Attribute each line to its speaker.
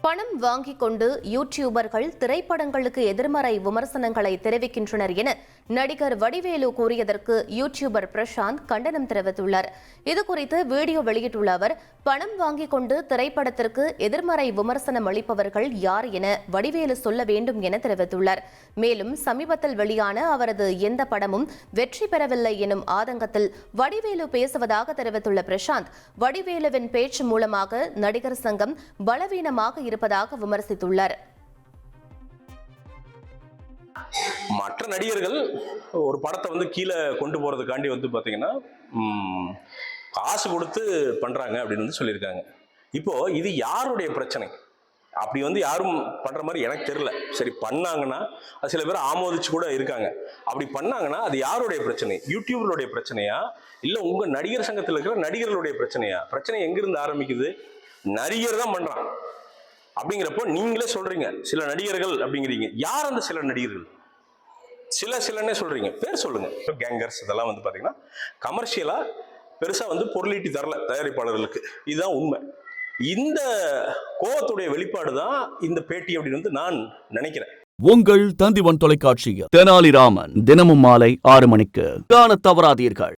Speaker 1: பணம் வாங்கிக் கொண்டு யூடியூபர்கள் திரைப்படங்களுக்கு எதிர்மறை விமர்சனங்களை தெரிவிக்கின்றனர் என நடிகர் வடிவேலு கூறியதற்கு யூடியூபர் பிரசாந்த் கண்டனம் தெரிவித்துள்ளார். இதுகுறித்து வீடியோ வெளியிட்டுள்ள அவர், பணம் வாங்கிக் கொண்டு திரைப்படத்திற்கு எதிர்மறை விமர்சனம் அளிப்பவர்கள் யார் என வடிவேலு சொல்ல வேண்டும் என தெரிவித்துள்ளார். மேலும் சமீபத்தில் வெளியான அவரது எந்த படமும் வெற்றி பெறவில்லை எனும் ஆதங்கத்தில் வடிவேலு பேசுவதாக தெரிவித்துள்ள பிரசாந்த், வடிவேலுவின் பேச்சு மூலமாக நடிகர் சங்கம் பலவீனமாக இருப்பதாக விமர்சித்துள்ளார்.
Speaker 2: மற்ற நடிகர்கள் ஒரு படத்தை கீழே கொண்டு போறதுக்காண்டி பாத்தீங்கன்னா காசு கொடுத்து பண்றாங்க அப்படின்னு சொல்லியிருக்காங்க. இப்போ இது யாருடைய பிரச்சனை? அப்படி யாரும் பண்ற மாதிரி எனக்கு தெரியல. சரி, பண்ணாங்கன்னா அது சில பேர் ஆமோதிச்சு கூட இருக்காங்க. அப்படி பண்ணாங்கன்னா அது யாருடைய பிரச்சனை? யூடியூபருடைய பிரச்சனையா, இல்ல உங்க நடிகர் சங்கத்தில் இருக்கிற நடிகர்களுடைய பிரச்சனையா? பிரச்சனை எங்கிருந்து ஆரம்பிக்குது? நடிகர் தான் பண்றான் அப்படிங்கிறப்போ நீங்களே சொல்றீங்க சில நடிகர்கள் அப்படிங்கிறீங்க. யார் அந்த சில நடிகர்கள்? சிலன்னே சொல்றீங்க, பேர் சொல்லுங்க. கேங்கர்ஸ் இதெல்லாம் பாத்தீங்கன்னா கமர்ஷியலா பெருசா பொருளீட்டி தரல தயாரிப்பாளர்களுக்கு. இதுதான் உண்மை. இந்த கோபத்துடைய வெளிப்பாடு தான் இந்த பேட்டி அப்படின்னு நான் நினைக்கிறேன்.
Speaker 3: உங்கள் தந்திவன் தொலைக்காட்சியில் தெனாலிராமன் தினமும் மாலை 6 மணிக்கு காண தவறாதீர்கள்.